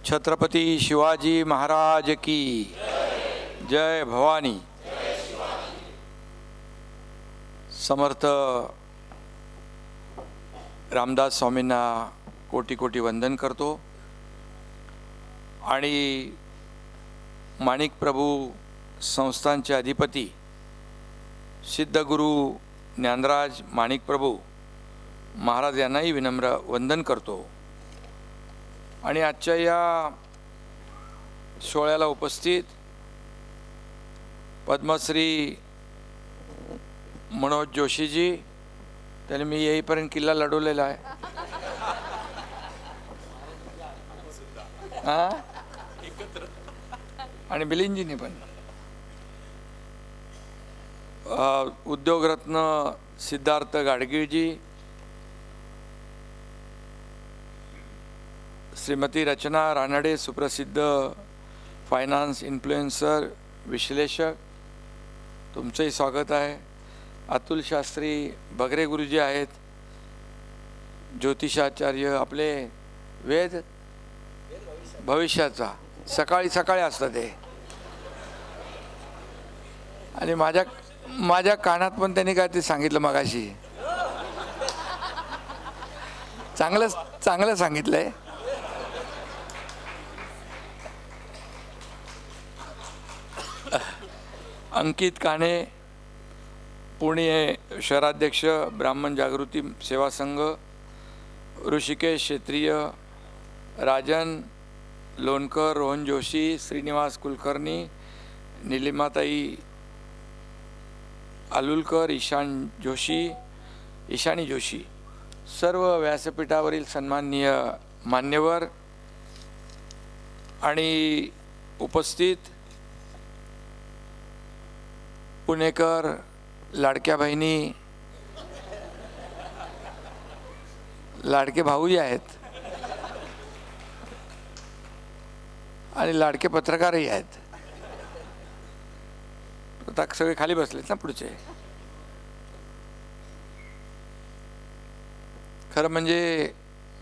छत्रपती शिवाजी महाराज की जय भवानी। समर्थ रामदास स्वामींना कोटी कोटी वंदन करतो आणि माणिक प्रभू संस्थानचे अधिपती सिद्धगुरु ज्ञानराज माणिक प्रभू महाराज यांनाही विनम्र वंदन करतो आणि आजच्या या सोहळ्याला उपस्थित पद्मश्री मनोज जोशीजी, त्यांनी मी येईपर्यंत किल्ला लढवलेला आहे। आणि बिलिंजीने पण उद्योगरत्न सिद्धार्थ गाडगीळजी, श्रीमती रचना रानडे, सुप्रसिद्ध फायनान्स इन्फ्लुएन्सर विश्लेषक, तुमचंही स्वागत आहे। अतुल शास्त्री बगरे गुरुजी आहेत, ज्योतिषाचार्य, आपले वेद भविष्याचा सकाळी सकाळी असतं ते। आणि माझ्या कानात पण त्यांनी काय ते सांगितलं मगाशी, चांगलं सांगितलंय। अंकित काणे, पुणे शहराध्यक्ष ब्राह्मण जागृती सेवा संघ, ऋषिकेश क्षेत्रीय, राजन लोणकर, रोहन जोशी, श्रीनिवास कुलकर्णी, निलिमाताई आलुलकर, ईशानी जोशी, सर्व व्यासपीठावरील सन्माननीय मान्यवर आणि उपस्थित पुणेकर, लाडक्या बहिणी, लाडके भाऊही आहेत आणि लाडके पत्रकारही आहेत। आता सगळे खाली बसलेत ना पुढचे। खरं म्हणजे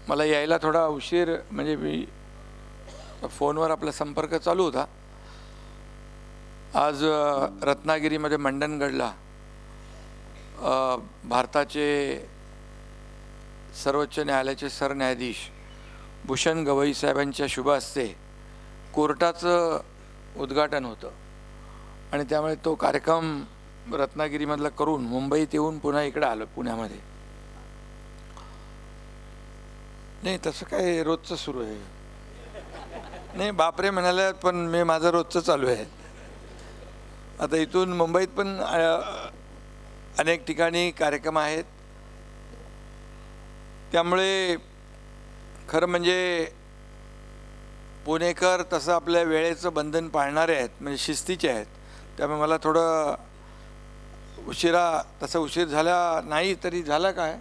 मला यायला थोडा उशीर, म्हणजे मी फोनवर आपला संपर्क चालू होता। आज रत्नागिरीमध्ये मंडणगडला भारताचे सर्वोच्च न्यायालयाचे सरन्यायाधीश भूषण गवई साहेबांच्या शुभ हस्ते कोर्टाचं उद्घाटन होतं आणि त्यामुळे तो कार्यक्रम रत्नागिरीमधला करून मुंबईत येऊन पुन्हा इकडे आलो पुण्यामध्ये। नाही तसं काय रोजचं सुरू आहे, नाही बापरे म्हणाले, पण मी माझं रोजचं चालू आहे। आता इथून मुंबईत पण अनेक ठिकाणी कार्यक्रम आहेत, त्यामुळे खरं म्हणजे पुणेकर तसं आपल्या वेळेचं बंधन पाळणारे आहेत, म्हणजे शिस्तीचे आहेत। त्यामुळे मला थोडं तसं उशीर झाला नाही तरी झाला काय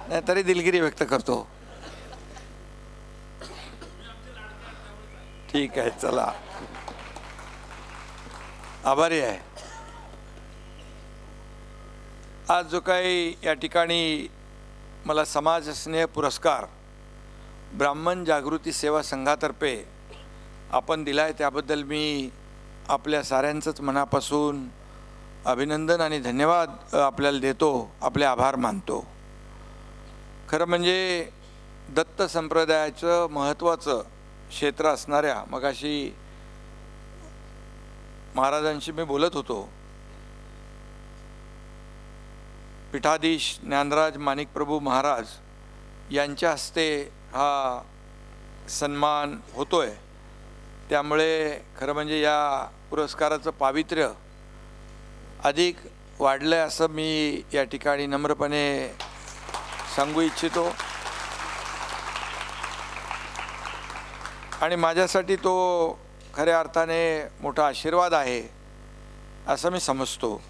नाही तरी दिलगिरी व्यक्त करतो। ठीक आहे, चला, आभारी आहे। आज जो काही या ठिकाणी मला समाज स्नेह पुरस्कार ब्राह्मण जागृती सेवा संघातर्फे आपण दिला आहे, त्याबद्दल मी आपल्या साऱ्यांचंच मनापासून अभिनंदन आणि धन्यवाद आपल्याला देतो, आपले आभार मानतो। खरं म्हणजे दत्त संप्रदायाचं महत्त्वाचं क्षेत्र असणाऱ्या, मगाशी महाराजांशी मी बोलत होतो, पीठाधीश ज्ञानराज माणिक प्रभू महाराज यांच्या हस्ते हा सन्मान होतोय। त्यामुळे खरं म्हणजे या पुरस्काराचं पावित्र्य अधिक वाढलंय असं मी या ठिकाणी नम्रपणे सांगू इच्छितो आणि माझ्यासाठी तो खऱ्या अर्थाने मोठा आशीर्वाद आहे असं मी समजतो।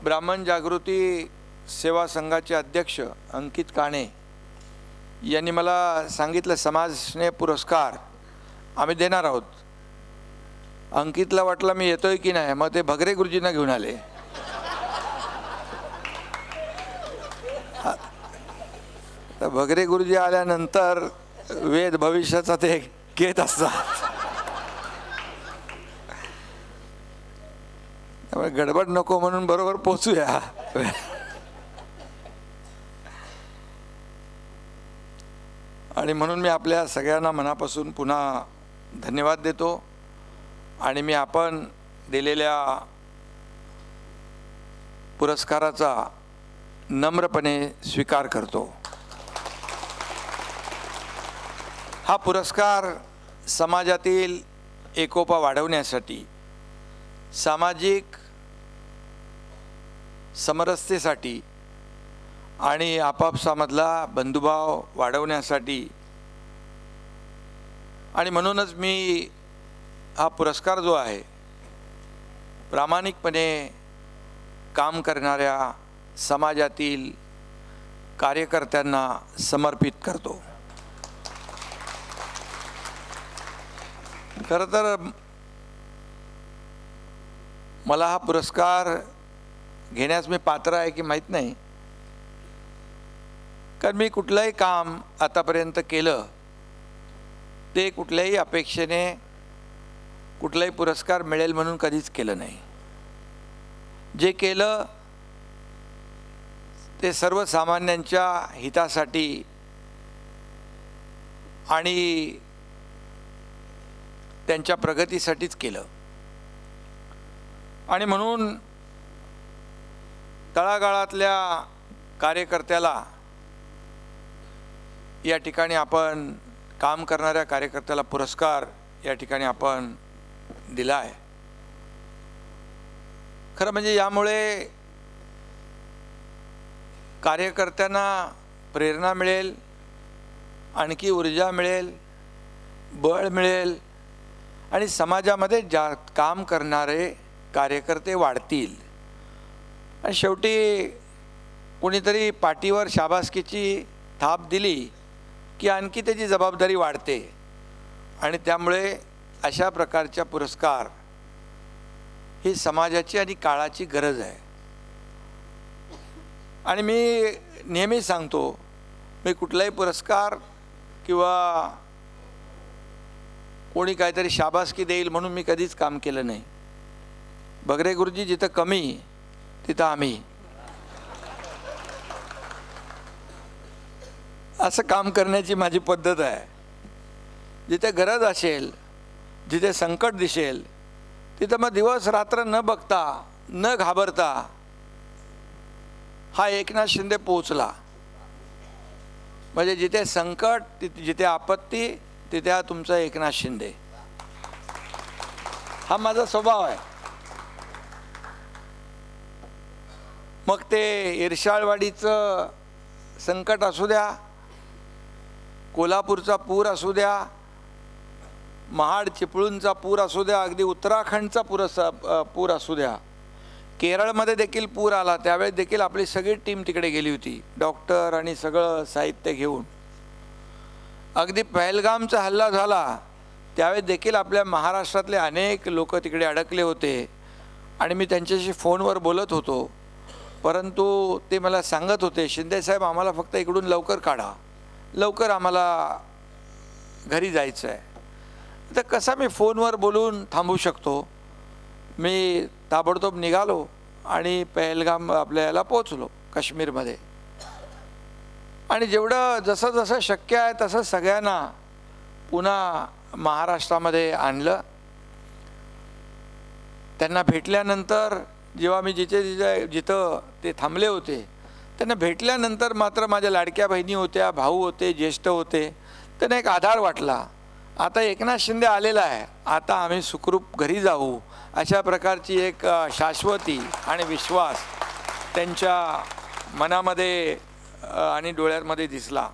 ब्राह्मण जागृती सेवा संघाचे अध्यक्ष अंकित काणे यांनी मला सांगितलं समाज स्नेह पुरस्कार आम्ही देणार आहोत। अंकितला वाटलं मी येतोय की नाही, मग ते बगरे गुरुजींना घेऊन आले। तर भगरे गुरुजी आल्यानंतर वेद भविष्याचा ते घेत असतात. त्यामुळे गडबड नको म्हणून बरोबर पोचूया. आणि म्हणून मी आपल्या सगळ्यांना मनापासून पुन्हा धन्यवाद देतो आणि मी आपण दिलेल्या पुरस्काराचा नम्रपणे स्वीकार करतो. हा पुरस्कार समाजातील एकोपा वाढवण्यासाठी, सामाजिक समरसतेसाठी आणि आपापसामधला बंधुभाव वाढवण्यासाठी आणि म्हणूनच मी हा पुरस्कार जो आहे प्रामाणिकपणे काम करणाऱ्या समाजातील कार्यकर्त्यांना समर्पित करतो. खरं तर मला हा पुरस्कार घेण्यास मी पात्र आहे की माहीत नाही, कारण मी कुठलंही काम आतापर्यंत केलं ते कुठल्याही अपेक्षेने कुठलाही पुरस्कार मिळेल म्हणून कधीच केलं नाही. जे केलं ते सर्वसामान्यांच्या हितासाठी आणि त्यांच्या प्रगतीसाठीच केलं. आणि म्हणून तळागाळातल्या कार्यकर्त्याला या ठिकाणी आपण काम करणाऱ्या कार्यकर्त्याला पुरस्कार या ठिकाणी आपण दिला आहे. खरं म्हणजे यामुळे कार्यकर्त्यांना प्रेरणा मिळेल, आणखी ऊर्जा मिळेल, बळ मिळेल आणि समाजामध्ये काम करणारे कार्यकर्ते वाढतील. आणि शेवटी कोणीतरी पाठीवर शाबासकीची थाप दिली की आणखी त्याची जबाबदारी वाढते आणि त्यामुळे अशा प्रकारच्या पुरस्कार ही समाजाची आणि काळाची गरज आहे. आणि मी नेहमी सांगतो, मी कुठलाही पुरस्कार किंवा कोणी काहीतरी शाबासकी देईल म्हणून मी कधीच काम केलं नाही. भगरे गुरुजी जिथं कमी तिथं आम्ही असं काम करण्याची माझी पद्धत आहे. जिथे गरज असेल, जिथे संकट दिसेल तिथं मग दिवस रात्र न बघता न घाबरता हा एकनाथ शिंदे पोहोचला. म्हणजे जिथे संकट, जिथे आपत्ती, तिथे हा तुमचा एकनाथ शिंदे. हा माझा स्वभाव आहे. मग ते इर्शाळवाडीचं संकट असू द्या, कोल्हापूरचा पूर असू द्या, महाड चिपळूणचा पूर असू द्या, अगदी उत्तराखंडचा पूर असू द्या, केरळमध्ये देखील पूर आला त्यावेळेस देखील आपली सगळी टीम तिकडे गेली होती, डॉक्टर आणि सगळं साहित्य घेऊन. अगदी पहलगामचा हल्ला झाला त्यावेळेस देखील आपल्या महाराष्ट्रातले अनेक लोक तिकडे अडकले होते आणि मी त्यांच्याशी फोनवर बोलत होतो. परंतु ते मला सांगत होते, शिंदेसाहेब आम्हाला फक्त इकडून लवकर काढा, लवकर आम्हाला घरी जायचं आहे. तर कसा मी फोनवर बोलून थांबू शकतो. मी ताबडतोब निघालो आणि पहलगाम आपल्या याला पोचलो काश्मीरमध्ये. आणि जेवढं जसं जसं शक्य आहे तसं सगळ्यांना पुन्हा महाराष्ट्रामध्ये आणलं. त्यांना भेटल्यानंतर जेव्हा मी जिथं ते थांबले होते त्यांना भेटल्यानंतर मात्र माझ्या लाडक्या बहिणी होत्या, भाऊ होते, ज्येष्ठ होते. त्यांना एक आधार वाटला. आता एकनाथ शिंदे आलेला आहे, आता आम्ही सुखरूप घरी जाऊ, अशा प्रकारची एक शाश्वती आणि विश्वास त्यांच्या मनामध्ये आणि डोळ्यांमध्ये दिसला.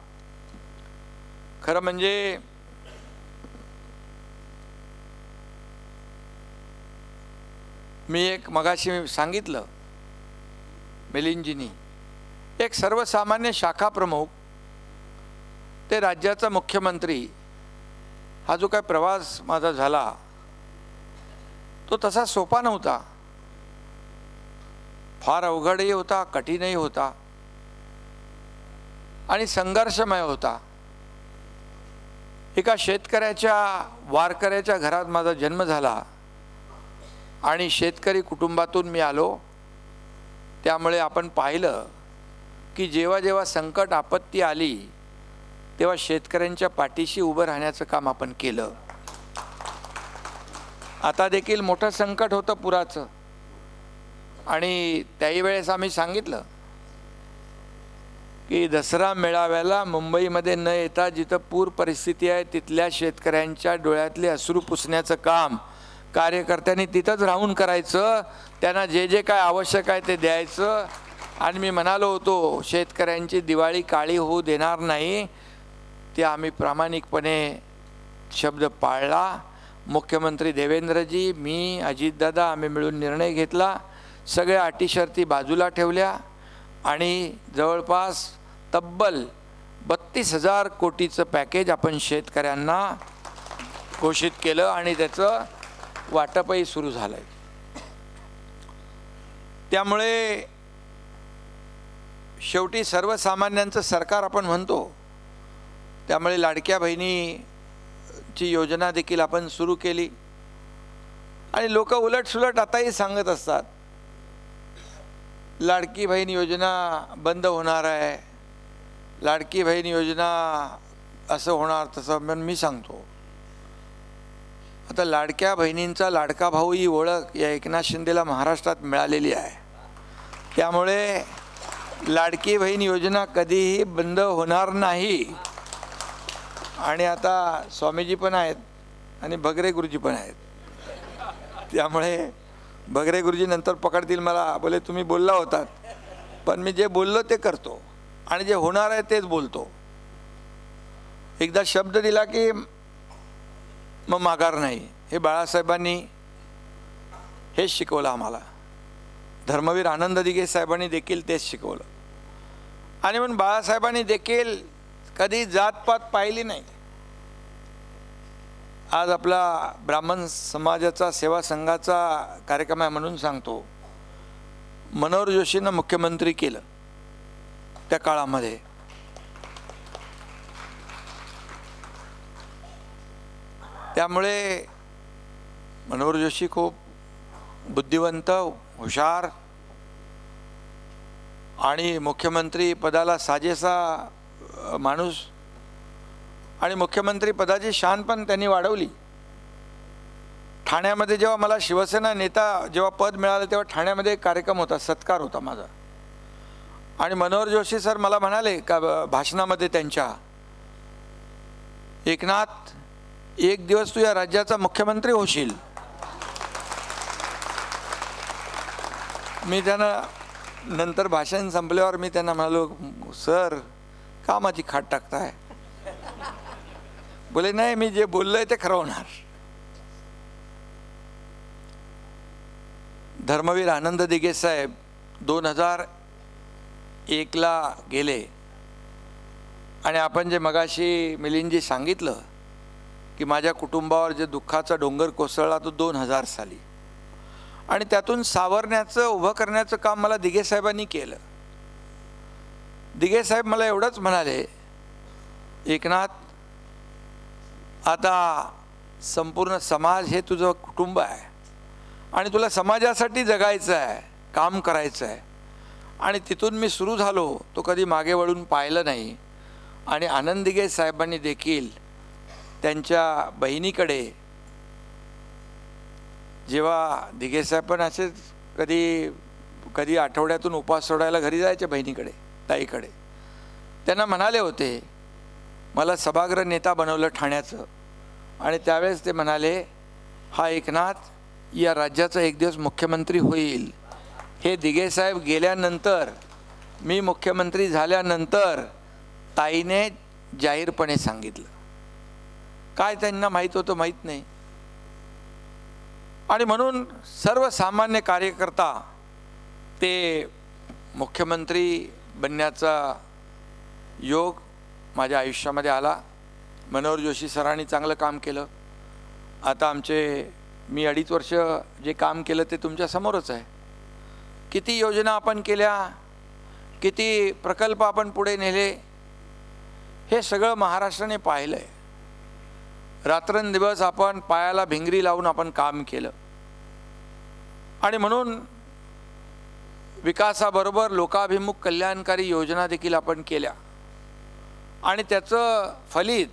खरं म्हणजे मी एक मगाशी सांगितलं, मिलिंदजींनी एक सर्वसामान्य शाखा प्रमुख ते राज्याचा मुख्यमंत्री, हा जो काय प्रवास माझा झाला तो तसा सोपा नव्हता. फार अवघडही होता, कठीणही होता. आणि संघर्षमय होता. एका शेतकऱ्याच्या वारकऱ्याच्या घरात माझा जन्म झाला आणि शेतकरी कुटुंबातून मी आलो. त्यामुळे आपण पाहिलं की जेव्हा जेव्हा संकट आपत्ती आली तेव्हा शेतकऱ्यांच्या पाठीशी उभं राहण्याचं काम आपण केलं. आता देखील मोठं संकट होतं पुराचं, आणि त्याही वेळेस आम्ही सांगितलं की दसरा मेळाव्याला मुंबईमध्ये न येता जिथं पूर परिस्थिती आहे तिथल्या शेतकऱ्यांच्या डोळ्यातले अश्रू पुसण्याचं काम कार्यकर्त्यांनी तिथंच राहून करायचं. त्यांना जे जे काय आवश्यक आहे ते द्यायचं. आणि मी म्हणालो होतो शेतकऱ्यांची दिवाळी काळी होऊ देणार नाही. ते आम्ही प्रामाणिकपणे शब्द पाळला. मुख्यमंत्री देवेंद्रजी, मी, अजितदादा आम्ही मिळून निर्णय घेतला. सगळ्या अटी शर्ती बाजूला ठेवल्या आणि जवळपास तब्बल 32,000 कोटीचं पॅकेज आपण शेतकऱ्यांना घोषित केलं आणि त्याचं वाटपही सुरू झालं आहे. त्यामुळे शेवटी सर्वसामान्यांचं सरकार आपण म्हणतो. त्यामुळे लाडक्या बहिणीची योजना देखील आपण सुरू केली. आणि लोक उलटसुलट आताही सांगत असतात लाडकी बहीण योजना बंद होणार आहे, लाडकी बहीण योजना असं होणार तसं. म्हणून मी सांगतो आता लाडक्या बहिणींचा लाडका भाऊ ही ओळख या एकनाथ शिंदेला महाराष्ट्रात मिळालेली आहे. त्यामुळे लाडकी बहीण योजना कधीही बंद होणार नाही. आणि आता स्वामीजी पण आहेत आणि भगरे गुरुजी पण आहेत. त्यामुळे भगरे गुरुजी नंतर पकडतील मला, बोले तुम्ही बोलला होतात, पण मी जे बोललो ते करतो आणि जे होणार आहे तेच बोलतो. एकदा शब्द दिला की मग माघार नाही. हे बाळासाहेबांनी हेच शिकवलं आम्हाला. धर्मवीर आनंद दिघे साहेबांनी देखील तेच शिकवलं. आणि म्हणून बाळासाहेबांनी देखील कधी जातपात पाहिली नाही. आज आपला ब्राह्मण समाजाचा सेवा संघाचा कार्यक्रम आहे म्हणून सांगतो, मनोहर जोशींना मुख्यमंत्री केलं त्या काळामध्ये. त्यामुळे मनोहर जोशी खूप बुद्धिवंत, हुशार आणि मुख्यमंत्री पदाला साजेसा माणूस. आणि मुख्यमंत्री पदाची शान पण त्यांनी वाढवली. ठाण्यामध्ये जेव्हा मला शिवसेना नेता जेव्हा पद मिळालं तेव्हा ठाण्यामध्ये एक कार्यक्रम होता, सत्कार होता माझा. आणि मनोहर जोशी सर मला म्हणाले का भाषणामध्ये त्यांच्या, एकनाथ एक दिवस तू या राज्याचा मुख्यमंत्री होशील. मी त्यांना नंतर भाषण संपल्यावर मी त्यांना म्हणालो, सर का माझी खाट टाकताय? बोले नाही, मी जे बोललोय ते खरं होणार. धर्मवीर आनंद दिघे साहेब 2001ला गेले. आणि आपण जे मगाशी मिलिंदजी सांगितलं की माझ्या कुटुंबावर जे दुःखाचा डोंगर कोसळला तो 2000 साली. आणि त्यातून सावरण्याचं, उभं करण्याचं काम मला दिघे साहेबांनी केलं. दिघे साहेब मला एवढंच म्हणाले, एकनाथ आता संपूर्ण समाज हे तुझं कुटुंब आहे आणि तुला समाजासाठी जगायचं आहे, काम करायचं आहे. आणि तिथून मी सुरू झालो, तो कधी मागे वळून पाहिलं नाही. आणि आनंद दिघे साहेबांनी देखील त्यांच्या बहिणीकडे, जेव्हा दिघे साहेब पण असेच कधी कधी आठवड्यातून उपास सोडायला घरी जायचे बहिणीकडे, ताईकडे, त्यांना म्हणाले होते मला सभागृह नेता बनवलं ठाण्याचं. आणि त्यावेळेस ते म्हणाले, हा एकनाथ या राज्याचा एक दिवस मुख्यमंत्री होईल. हे दिघे साहेब गेल्यानंतर, मी मुख्यमंत्री झाल्यानंतर ताईने जाहीरपणे सांगितलं. काय त्यांना माहीत होतं माहीत नाही. आणि म्हणून सर्वसामान्य कार्यकर्ता ते मुख्यमंत्री बनण्याचा योग माझ्या आयुष्यामध्ये आला. मनोहर जोशी सरांनी चांगलं काम केलं. आता मी 2.5 वर्ष जे काम केलं ते तुमच्या समोरच आहे. किती योजना आपण केल्या, किती प्रकल्प आपण पुढे नेले. हे सगळं महाराष्ट्राने पाहिलं आहे. रात्रंदिवस आपण पायाला भिंगरी लावून आपण काम केलं आणि म्हणून विकासाबरोबर लोकाभिमुख कल्याणकारी योजना देखील आपण केल्या आणि त्याचं फलित,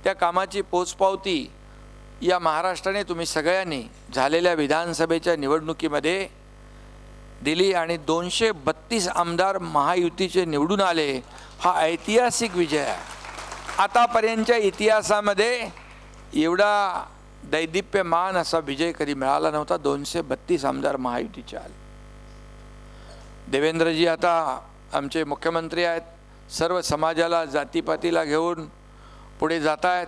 त्या कामाची पोचपावती या महाराष्ट्राने तुम्ही सगळ्यांनी झालेल्या विधानसभेच्या निवडणुकीमध्ये दिली आणि 232 आमदार महायुतीचे निवडून आले. हा ऐतिहासिक विजय आहे. आतापर्यंतच्या इतिहासामध्ये एवढा दैदिप्यमान असा विजय कधी मिळाला नव्हता. 232 आमदार महायुतीचे आले. देवेंद्रजी आता आमचे मुख्यमंत्री आहेत. सर्व समाजाला जातीपातीला घेऊन पुढे जात आहेत,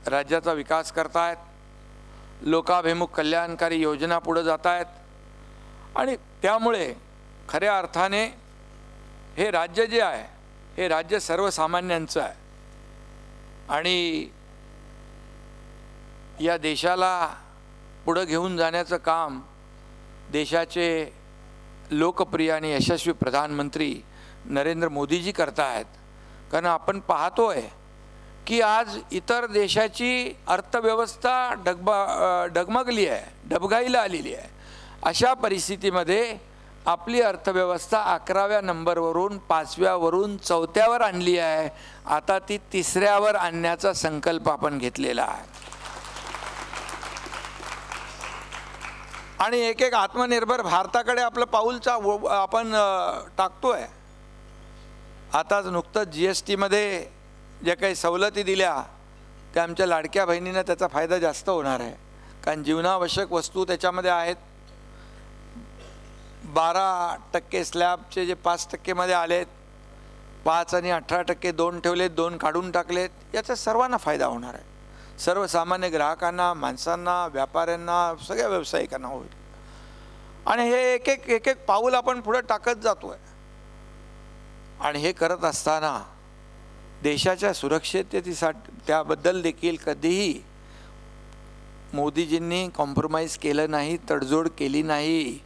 राज्याचा विकास करतायत, लोकाभिमुख कल्याणकारी योजना पुढे जात आहेत आणि त्यामुळे खऱ्या अर्थाने हे राज्य जे आहे हे राज्य सर्वसामान्यांचं आहे आणि या देशाला पुढे घेऊन जाण्याचं काम देशाचे लोकप्रिय आणि यशस्वी प्रधानमंत्री नरेंद्र मोदीजी करतायत. कारण आपण पाहतोय की आज इतर देशाची अर्थव्यवस्था डगमगली आहे, डबघाईला आलेली आहे. अशा परिस्थितीमध्ये आपली अर्थव्यवस्था 11व्या नंबरवरून 5व्यावरून 4थ्यावर आणली आहे. आता ती 3ऱ्यावर आणण्याचा संकल्प आपण घेतलेला आहे आणि एक एक आत्मनिर्भर भारताकडे आपलं पाऊलचा आपण टाकतोय. आताच नुकतंच GSTमध्ये ज्या काही सवलती दिल्या त्या आमच्या लाडक्या बहिणींना त्याचा फायदा जास्त होणार आहे. कारण जीवनावश्यक वस्तू त्याच्यामध्ये आहेत. 12% स्लॅबचे जे 5% मध्ये आलेत, 5 आणि 18% 2 ठेवलेत, 2 काढून टाकलेत, याचा सर्वांना फायदा होणार आहे. सर्वसामान्य ग्राहकांना, माणसांना, व्यापाऱ्यांना, सगळ्या व्यावसायिकांना होईल आणि हे एक एक पाऊल आपण पुढे टाकत जातोय आणि हे करत असताना देशाच्या सुरक्षिततेसाठी त्याबद्दल देखील कधीही मोदीजींनी कॉम्प्रोमाइज केलं नाही, तडजोड केली नाही.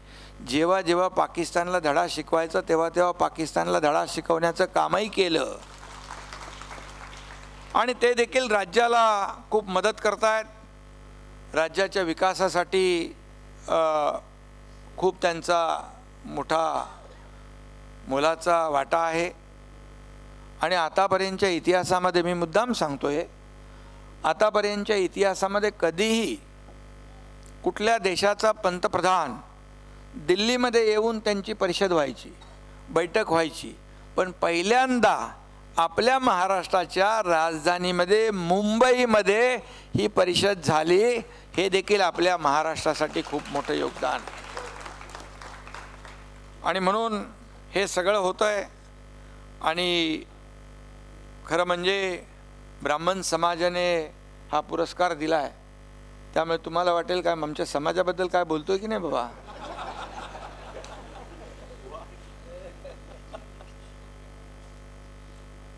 जेव्हा जेव्हा पाकिस्तानला धडा शिकवायचा तेव्हा तेव्हा पाकिस्तानला धडा शिकवण्याचं कामही केलं आणि ते देखील राज्याला खूप मदत करतायत. राज्याच्या विकासासाठी खूप त्यांचा मोठा मोलाचा वाटा आहे आणि आतापर्यंतच्या इतिहासामध्ये मी मुद्दाम सांगतोय, आतापर्यंतच्या इतिहासामध्ये कधीही कुठल्या देशाचा पंतप्रधान दिल्लीमध्ये येऊन त्यांची परिषद व्हायची, बैठक व्हायची, पण पहिल्यांदा आपल्या महाराष्ट्राच्या राजधानीमध्ये मुंबईमध्ये ही परिषद झाली. हे देखील आपल्या महाराष्ट्रासाठी खूप मोठं योगदान आणि म्हणून हे सगळं होतंय. आणि खरं म्हणजे ब्राह्मण समाजाने हा पुरस्कार दिला आहे, त्यामुळे तुम्हाला वाटेल काय आमच्या समाजाबद्दल काय बोलतोय की नाही बाबा.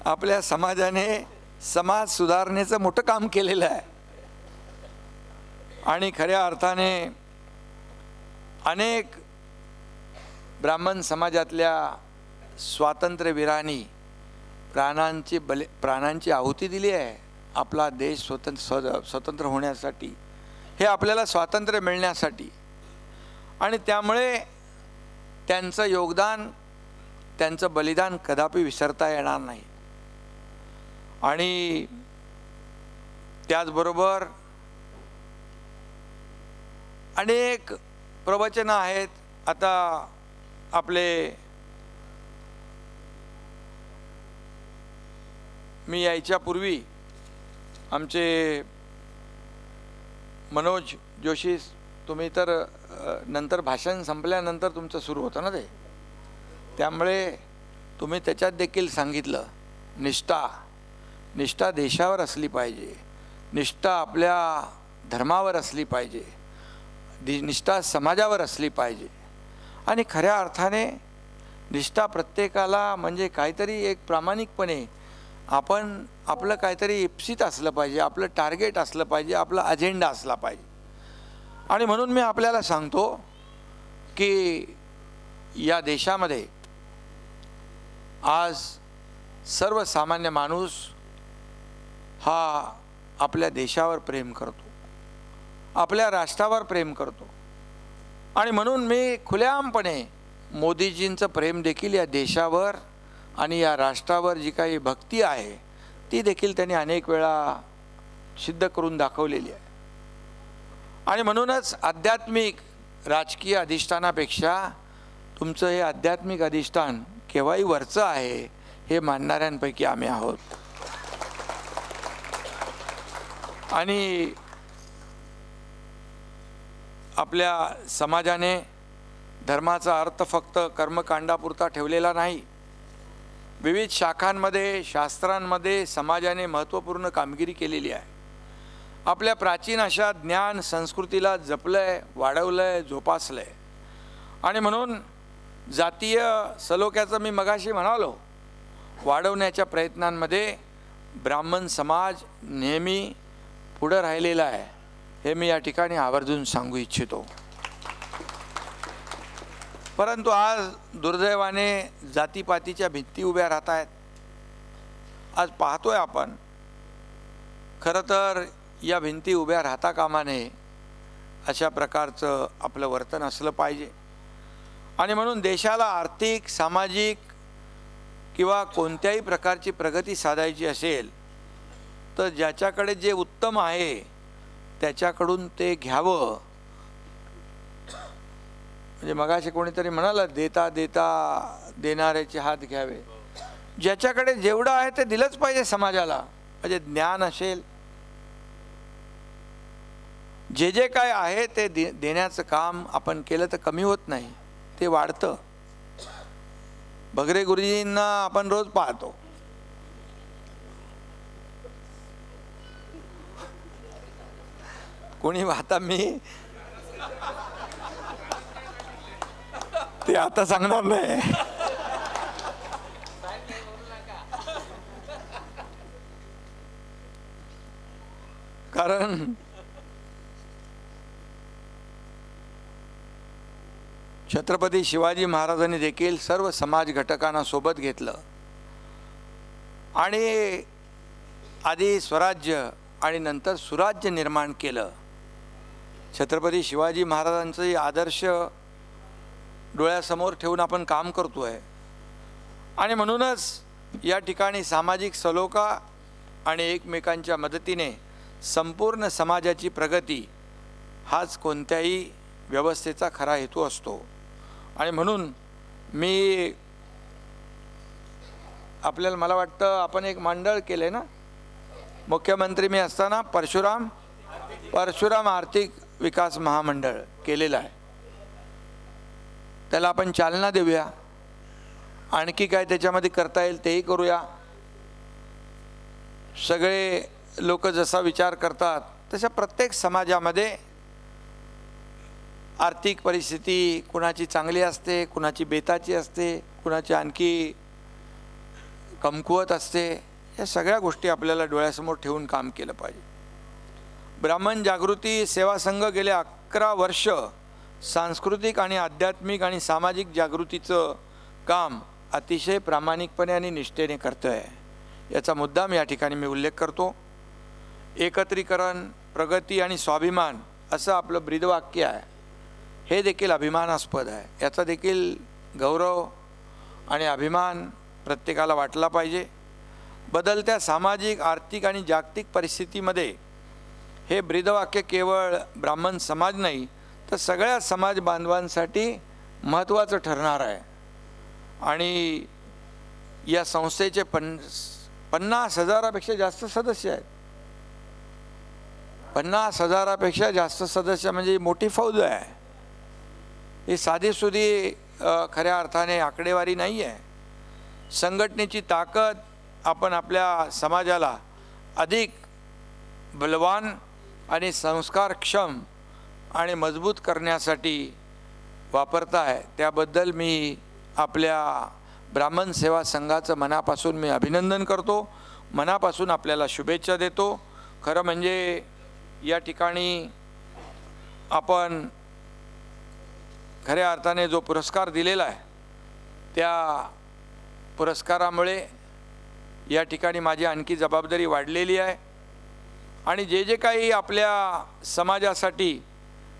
आपल्या समाजाने समाज सुधारणेचं मोठं काम केलेलं आहे आणि खऱ्या अर्थाने अनेक ब्राह्मण समाजातल्या स्वातंत्र्यवीरांनी प्राणांची आहुती दिली आहे आपला देश स्वतंत्र होण्यासाठी, हे आपल्याला स्वातंत्र्य मिळण्यासाठी आणि त्यामुळे त्यांचं योगदान, त्यांचं बलिदान कदापि विसरता येणार नाही. आणि त्याचबरोबर अनेक प्रवचनं आहेत. आता आपले मी यायच्यापूर्वी आमचे मनोज जोशी, तुम्ही तर नंतर भाषण संपल्यानंतर तुमचं सुरू होतं ना ते, त्यामुळे तुम्ही त्याच्यात देखील सांगितलं निष्ठा देशावर असली पाहिजे, निष्ठा आपल्या धर्मावर असली पाहिजे, निष्ठा समाजावर असली पाहिजे आणि खऱ्या अर्थाने निष्ठा प्रत्येकाला म्हणजे काहीतरी एक प्रामाणिकपणे आपण आपलं काहीतरी इप्सित असलं पाहिजे, आपलं टार्गेट असलं पाहिजे, आपला अजेंडा असला पाहिजे. आणि म्हणून मी आपल्याला सांगतो की या देशामध्ये आज सर्वसामान्य माणूस हा आपल्या देशावर प्रेम करतो, आपल्या राष्ट्रावर प्रेम करतो. आणि म्हणून मी खुलेआमपणे मोदीजींचं प्रेम देखील या देशावर आणि या राष्ट्रावर जी काही भक्ती आहे ती देखील त्यांनी अनेक वेळा सिद्ध करून दाखवलेली आहे. आणि म्हणूनच आध्यात्मिक राजकीय अधिष्ठानापेक्षा तुमचं हे आध्यात्मिक अधिष्ठान केव्हाही वरचं आहे हे मानणाऱ्यांपैकी आम्ही आहोत. आणि आपल्या समाजाने धर्माचा अर्थ फक्त कर्मकांडापुरता ठेवलेला नाही. विविध शाखांमध्ये, शास्त्रांमध्ये समाजाने महत्त्वपूर्ण कामगिरी केलेली आहे. आपल्या प्राचीन अशा ज्ञान संस्कृतीला जपलं आहे, वाढवलं आहे, जोपासलं आहे. आणि म्हणून जातीय सलोख्याचं मी मगाशी म्हणालो वाढवण्याच्या प्रयत्नांमध्ये ब्राह्मण समाज नेहमी पुढं राहिलेला आहे हे मी या ठिकाणी आवर्जून सांगू इच्छितो. परंतु आज दुर्दैवाने जातीपातीच्या भिंती उभ्या राहत आहेत. आज पाहतोय आपण, खरं तर या भिंती उभ्या राहता कामा नये अशा प्रकारचं आपलं वर्तन असलं पाहिजे. आणि म्हणून देशाला आर्थिक, सामाजिक किंवा कोणत्याही प्रकारची प्रगती साधायची असेल तर ज्याच्याकडे जे उत्तम आहे त्याच्याकडून ते घ्यावं. म्हणजे मगाशी कोणीतरी म्हणालं, देता देता देणाऱ्याचे हात घ्यावे. ज्याच्याकडे जेवढं आहे ते दिलंच पाहिजे समाजाला. म्हणजे ज्ञान असेल, जे जे काय आहे ते देण्याचं काम आपण केलं तर कमी होत नाही, ते वाढतं. भगरे गुरुजींना आपण रोज पाहतो. कोणी आता मी ते आता सांगणार नाही. कारण छत्रपती शिवाजी महाराजांनी देखील सर्व समाज घटकांना सोबत घेतलं आणि आधी स्वराज्य आणि नंतर सुराज्य निर्माण केलं. छत्रपती शिवाजी महाराजांचे आदर्श डोळ्यासमोर ठेवून आपण काम करतोय. आणि म्हणूनच या ठिकाणी सामाजिक सलोखा आणि एकमेकांच्या मदतीने संपूर्ण समाजाची प्रगती हाच कोणत्याही व्यवस्थेचा खरा हेतू असतो. आणि म्हणून मी आपल्याला, मला वाटतं आपण एक मंडळ केले ना, मुख्यमंत्री मी असताना परशुराम आर्थिक विकास महामंडळ केलेलं आहे. त्याला आपण चालना देऊया. आणखी काय त्याच्यामध्ये करता येईल तेही करूया. सगळे लोक जसा विचार करतात तशा प्रत्येक समाजामध्ये आर्थिक परिस्थिती कुणाची चांगली असते, कुणाची बेताची असते, कुणाची आणखी कमकुवत असते. या सगळ्या गोष्टी आपल्याला डोळ्यासमोर ठेवून काम केलं पाहिजे. ब्राह्मण जागृती सेवा संघ गेले 11 वर्ष सांस्कृतिक आणि आध्यात्मिक आणि सामाजिक जागृतीचं काम अतिशय प्रामाणिकपणे आणि निष्ठेने करतो आहे. याचा मुद्दाम या ठिकाणी मी उल्लेख करतो. एकत्रीकरण, प्रगती आणि स्वाभिमान असं आपलं ब्रीदवाक्य आहे. हे देखील अभिमानास्पद आहे. याचा देखील गौरव आणि अभिमान प्रत्येकाला वाटला पाहिजे. बदलत्या सामाजिक, आर्थिक आणि जागतिक परिस्थितीमध्ये हे ब्रीदवाक्य केवळ ब्राह्मण समाज नाही तर सगळ्या समाज बांधवांसाठी महत्त्वाचं ठरणार आहे. आणि या संस्थेचे 50,000पेक्षा जास्त सदस्य आहेत. 50,000पेक्षा जास्त सदस्य म्हणजे मोठी फौज आहे. ही साधीसुधी खऱ्या अर्थाने आकडेवारी नाही आहे. संघटनेची ताकद आपण आपल्या समाजाला अधिक बलवान आणि संस्कारक्षम आणि मजबूत करण्यासाठी वापरताय. त्याबद्दल मी आपल्या ब्राह्मण सेवा संघाचं मनापासून मी अभिनंदन करतो. मनापासून आपल्याला शुभेच्छा देतो. खरं म्हणजे या ठिकाणी आपण खऱ्या अर्थाने जो पुरस्कार दिलेला आहे त्या पुरस्कारामुळे या ठिकाणी माझी आणखी जबाबदारी वाढलेली आहे. आणि जे जे काही आपल्या समाजासाठी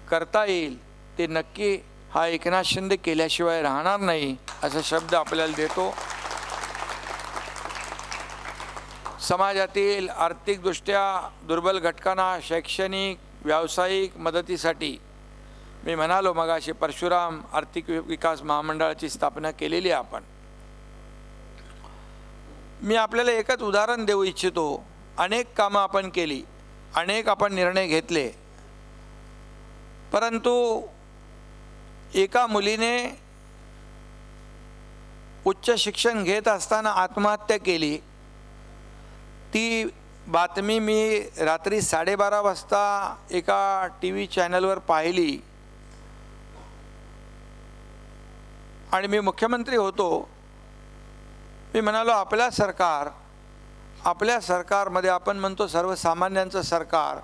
करता येईल ते नक्की हा एकनाथ शिंदे केल्याशिवाय राहणार नाही असा शब्द आपल्याला देतो। समाजातील आर्थिकदृष्ट्या दुर्बल घटकांना शैक्षणिक व्यावसायिक मदतीसाठी मी म्हणालो मगाशी परशुराम आर्थिक विकास महामंडळाची स्थापना केलेली आहे आपण। मी आपल्याला एकच उदाहरण देऊ इच्छितो। अनेक कामं आपण केली, अनेक आपण निर्णय घेतले, परंतु एका मुलीने उच्च शिक्षण घेत असताना आत्महत्या केली। ती बातमी मी रात्री 12:30 वाजता एका TV चॅनलवर पाहिली आणि मी मुख्यमंत्री होतो। मी म्हणालो आपल्या सरकारमध्ये आपण म्हणतो सर्वसामान्यांचं सरकार,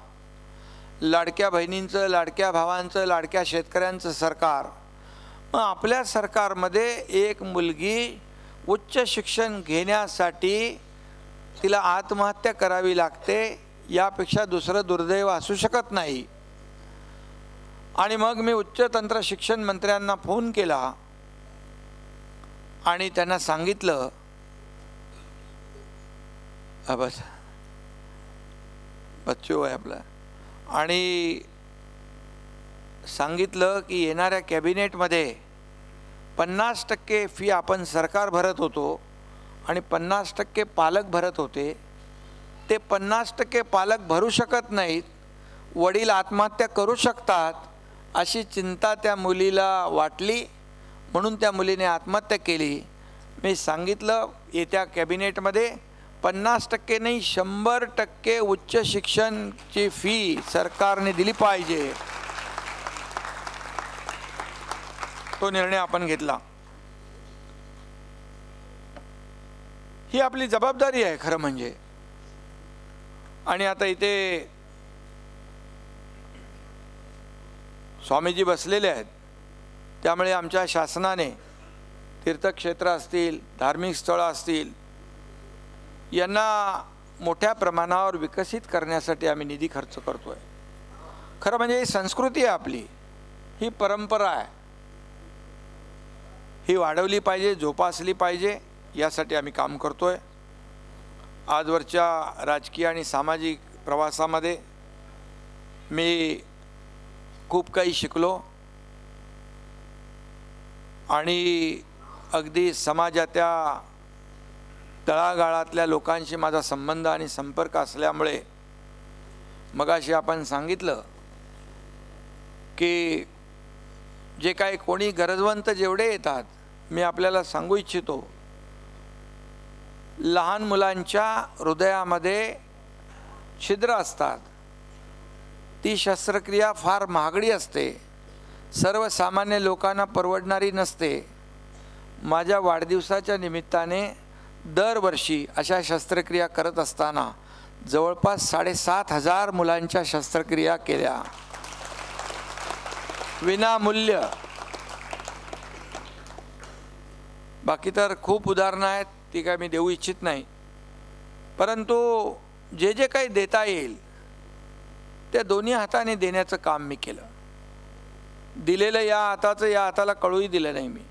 लाडक्या बहिणींचं, लाडक्या भावांचं, लाडक्या शेतकऱ्यांचं सरकार। मग आपल्या सरकारमध्ये एक मुलगी उच्च शिक्षण घेण्यासाठी तिला आत्महत्या करावी लागते, यापेक्षा दुसरं दुर्दैव असू शकत नाही। आणि मग मी उच्च तंत्र शिक्षण मंत्र्यांना फोन केला आणि त्यांना सांगितलं, बस बच्चू आहे आपला, आणि सांगितलं की येणाऱ्या कॅबिनेटमध्ये 50% फी आपण सरकार भरत होतो आणि 50% पालक भरत होते। ते 50% पालक भरू शकत नाहीत, वडील आत्महत्या करू शकतात अशी चिंता त्या मुलीला वाटली, म्हणून त्या मुलीने आत्महत्या केली। मी सांगितलं येत्या कॅबिनेटमध्ये 50% नाही 100% उच्च शिक्षणची फी सरकारने दिली पाहिजे। तो निर्णय आपण घेतला। ही आपली जबाबदारी आहे खरं म्हणजे। आणि आता इथे स्वामीजी बसलेले आहेत, त्यामुळे आमच्या शासनाने तीर्थक्षेत्र असतील, धार्मिक स्थळं असतील, यांना मोठ्या प्रमाणावर विकसित करण्यासाठी आम्ही निधी खर्च करतोय। खरं म्हणजे ही संस्कृती आहे आपली, ही परंपरा आहे, ही वाढवली पाहिजे, जोपासली पाहिजे, यासाठी आम्ही काम करतोय। आजवरच्या राजकीय आणि सामाजिक प्रवासामध्ये मी खूप काही शिकलो आणि अगदी समाजाच्या तळागाळातल्या लोकांशी माझा संबंध आणि संपर्क असल्यामुळे मगाशी आपण सांगितलं की जे काही कोणी गरजवंत जेवढे येतात, मी आपल्याला सांगू इच्छितो, लहान मुलांच्या हृदयामध्ये छिद्र असतात, ती शस्त्रक्रिया फार महागडी असते, सर्वसामान्य लोकांना परवडणारी नसते। माझ्या वाढदिवसाच्या निमित्ताने दरवर्षी अशा शस्त्रक्रिया करत असताना जवळपास 7,500 मुलांच्या शस्त्रक्रिया केल्या विनामूल्य। बाकी तर खूप उदाहरणं आहेत, ती काय मी देऊ इच्छित नाही, परंतु जे जे काही देता येईल त्या दोन्ही हाताने देण्याचं काम मी केलं। दिलेलं या हाताचं या हाताला कळूही दिलं नाही मी।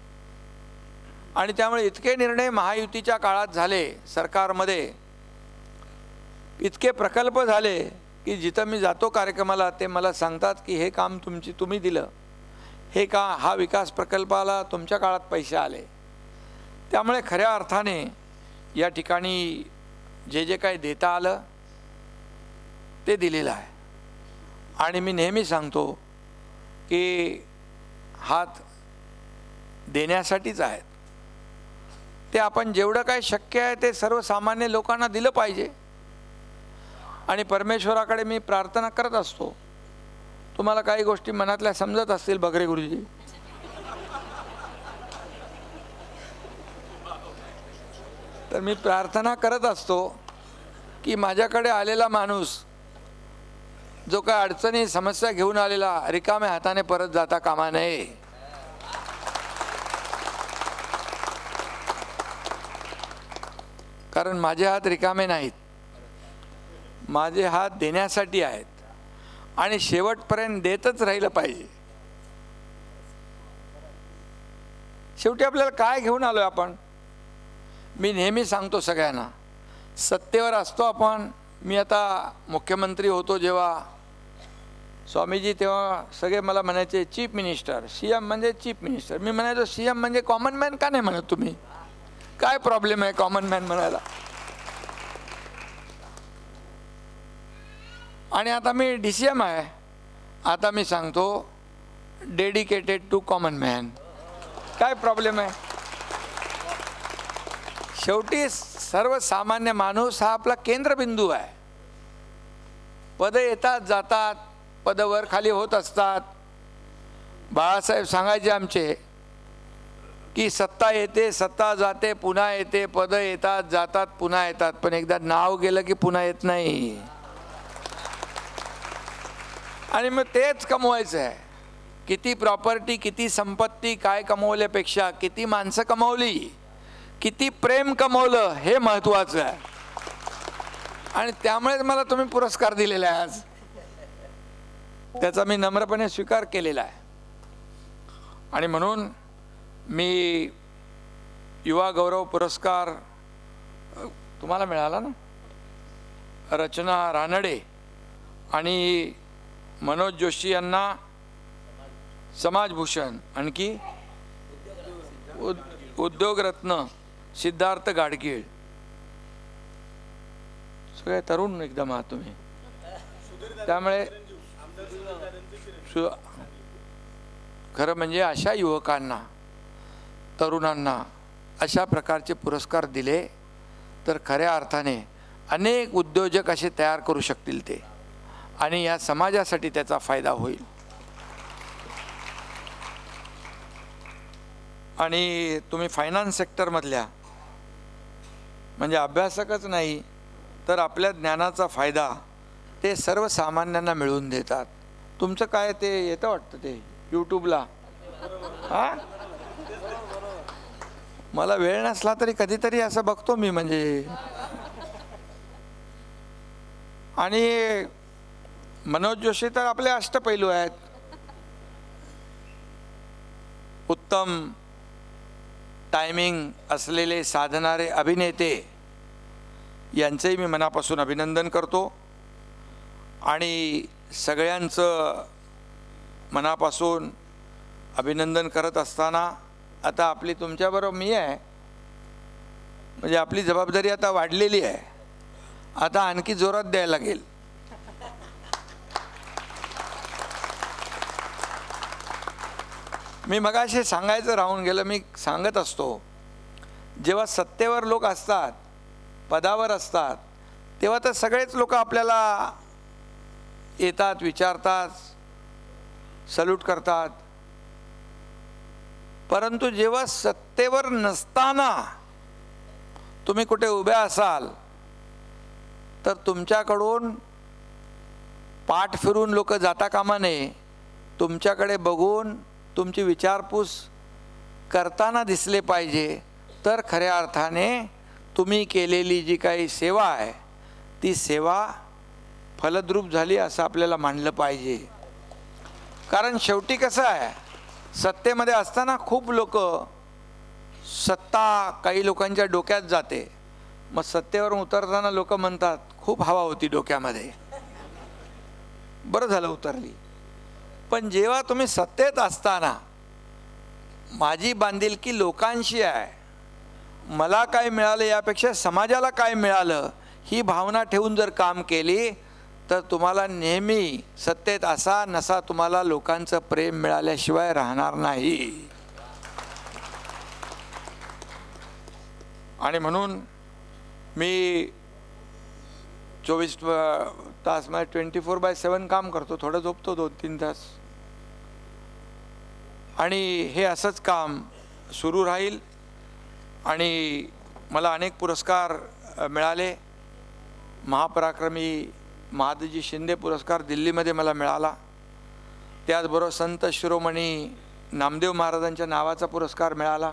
आणि त्यामुळे इतके निर्णय महायुतीच्या काळात झाले, सरकारमध्ये इतके प्रकल्प झाले की जिथं मी जातो कार्यक्रमाला ते मला सांगतात की हे काम तुम्ही दिलं, हे हा विकास प्रकल्पाला तुमच्या काळात पैसे आले। त्यामुळे खऱ्या अर्थाने या ठिकाणी जे जे काही देता आलं ते दिलेलं आहे। आणि मी नेहमी सांगतो की हात देण्यासाठीच आहेत, ते आपण जेवढं काय शक्य आहे ते सर्वसामान्य लोकांना दिलं पाहिजे। आणि परमेश्वराकडे मी प्रार्थना करत असतो। तुम्हाला काही गोष्टी मनातल्या समजत असतील बगरे गुरुजी, तर मी प्रार्थना करत असतो की माझ्याकडे आलेला माणूस जो काय अडचणी समस्या घेऊन आलेला रिकाम्या हाताने परत जाता कामा नये। कारण माझे हात रिकामे नाहीत, माझे हात देण्यासाठी आहेत आणि शेवटपर्यंत देतच राहिलं पाहिजे. शेवटी आपल्याला काय घेऊन आलोय आपण? मी नेहमी सांगतो सगळ्यांना, सत्तेवर असतो आपण. मी आता मुख्यमंत्री होतो जेव्हा, स्वामीजी तेव्हा सगळे मला म्हणायचे चीफ मिनिस्टर, CM म्हणजे चीफ मिनिस्टर. मी म्हणायचो CM म्हणजे कॉमन मॅन का नाही म्हणत तुम्ही? काय प्रॉब्लेम आहे कॉमन मॅन म्हणायला? आणि आता मी DCM आहे. आता मी सांगतो डेडिकेटेड टू कॉमन मॅन. काय प्रॉब्लेम आहे? शेवटी सर्वसामान्य माणूस हा आपला केंद्रबिंदू आहे. पद येतात जातात, पद वर खाली होत असतात. बाळासाहेब सांगायचे आमचे की सत्ता येते, सत्ता जाते, पुन्हा येते, पद येतात जातात, पुन्हा येतात, पण एकदा नाव गेलं की पुन्हा येत नाही. आणि मग तेच कमवायचं आहे. किती प्रॉपर्टी, किती संपत्ती, काय कमवल्यापेक्षा किती माणसं कमवली, किती प्रेम कमवलं हे महत्त्वाचं आहे. आणि त्यामुळेच मला तुम्ही पुरस्कार दिलेला आहे आज. त्याचा मी नम्रपणे स्वीकार केलेला आहे. आणि म्हणून मी युवा गौरव पुरस्कार तुम्हाला मिळाला ना, रचना रानडे आणि मनोज जोशी यांना समाजभूषण, आणखी उद्योगरत्न सिद्धार्थ गाडगीळ. सगळे तरुण एकदम आहात तुम्ही. त्यामुळे खरं म्हणजे अशा युवकांना, तरुणांना अशा प्रकारचे पुरस्कार दिले तर खऱ्या अर्थाने अनेक उद्योजक असे तयार करू शकतील ते, आणि या समाजासाठी त्याचा फायदा होईल. आणि तुम्ही फायनान्स सेक्टरमधल्या म्हणजे अभ्यासकच नाही तर आपल्या ज्ञानाचा फायदा ते सर्वसामान्यांना मिळवून देतात. तुमचं काय ते येतं वाटतं ते यूट्यूबला? हां, मला वेळ नसला तरी कधीतरी असं बघतो मी म्हणजे. आणि मनोज जोशी तर आपले अष्टपैलू आहेत. उत्तम टायमिंग असलेले साधणारे अभिनेते यांचंही मी मनापासून अभिनंदन करतो. आणि सगळ्यांचं मनापासून अभिनंदन करत असताना आता आपली तुमच्याबरोबर मी आहे म्हणजे आपली जबाबदारी आता वाढलेली आहे. आता आणखी जोरात द्यायला लागेल. मी मगाशी सांगायचं राहून गेलं. मी सांगत असतो, जेव्हा सत्तेवर लोक असतात, पदावर असतात, तेव्हा तर सगळेच लोक आपल्याला येतात, विचारतात, सल्यूट करतात. परंतु जेव्हा सत्तेवर नसताना तुम्ही कुठे उभे असाल तर तुमच्याकडून पाठ फिरून लोक जाता कामा नये. तुमच्याकडे बघून तुमची विचारपूस करताना दिसले पाहिजे. तर खऱ्या अर्थाने तुम्ही केलेली जी काही सेवा आहे ती सेवा फलद्रूप झाली असं आपल्याला मानलं पाहिजे. कारण शेवटी कसं आहे, सत्तेमध्ये असताना खूप लोक, सत्ता काही लोकांच्या डोक्यात जाते. मग सत्तेवर उतरताना लोक म्हणतात खूप हवा होती डोक्यामध्ये, बरं झालं उतरली. पण जेव्हा तुम्ही सत्तेत असताना माझी बांधिलकी लोकांशी आहे, मला काय मिळालं यापेक्षा समाजाला काय मिळालं ही भावना ठेवून जर काम केली तर तुम्हाला नेहमी सत्तेत असा नसा तुम्हाला लोकांचं प्रेम मिळाल्याशिवाय राहणार नाही. आणि म्हणून मी 24 तास म्हणजे 24/7 काम करतो. थोडं झोपतो 2-3 तास. आणि हे असंच काम सुरू राहील. आणि मला अनेक पुरस्कार मिळाले. महापराक्रमी महादजी शिंदे पुरस्कार दिल्लीमध्ये मला मिळाला. त्याचबरोबर संत शिरोमणी नामदेव महाराजांच्या नावाचा पुरस्कार मिळाला.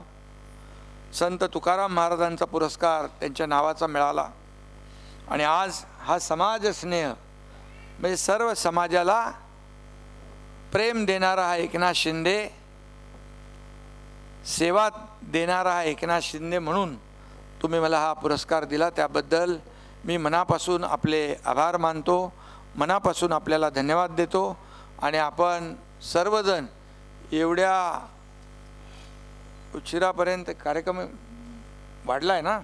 संत तुकाराम महाराजांचा पुरस्कार त्यांच्या नावाचा मिळाला. आणि आज हा समाज स्नेह म्हणजे सर्व समाजाला प्रेम देणारा हा एकनाथ शिंदे, सेवा देणारा हा एकनाथ शिंदे म्हणून तुम्ही मला हा पुरस्कार दिला, त्याबद्दल मी मनापासून आपले आभार मानतो, मनापासून आपल्याला धन्यवाद देतो. आणि आपण सर्वजण एवढ्या उशिरापर्यंत कार्यक्रम वाढला आहे ना,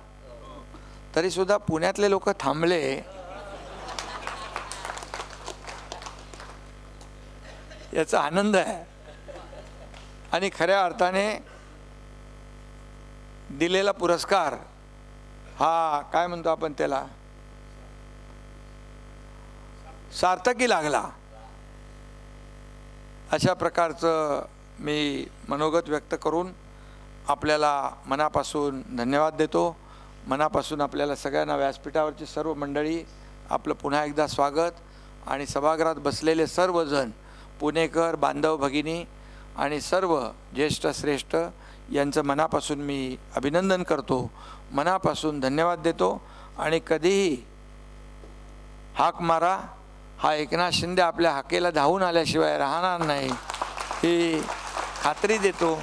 तरीसुद्धा पुण्यातले लोक थांबले. याचा आनंद आहे. आणि खऱ्या अर्थाने दिलेला पुरस्कार हा काय म्हणतो आपण त्याला, सार्थकी लागला. अशा प्रकारचं मी मनोगत व्यक्त करून आपल्याला मनापासून धन्यवाद देतो. मनापासून आपल्याला सगळ्यांना, व्यासपीठावरची सर्व मंडळी आपलं पुन्हा एकदा स्वागत. आणि सभागृहात बसलेले सर्वजण पुणेकर बांधव भगिनी आणि सर्व ज्येष्ठ श्रेष्ठ यांचं मनापासून मी अभिनंदन करतो, मनापासून धन्यवाद देतो. आणि कधीही हाक मारा, हा एकनाथ शिंदे आपल्या हाकेला धावून आल्याशिवाय राहणार नाही ही खात्री देतो,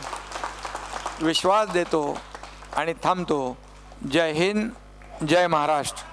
विश्वास देतो आणि थांबतो. जय हिंद, जय महाराष्ट्र.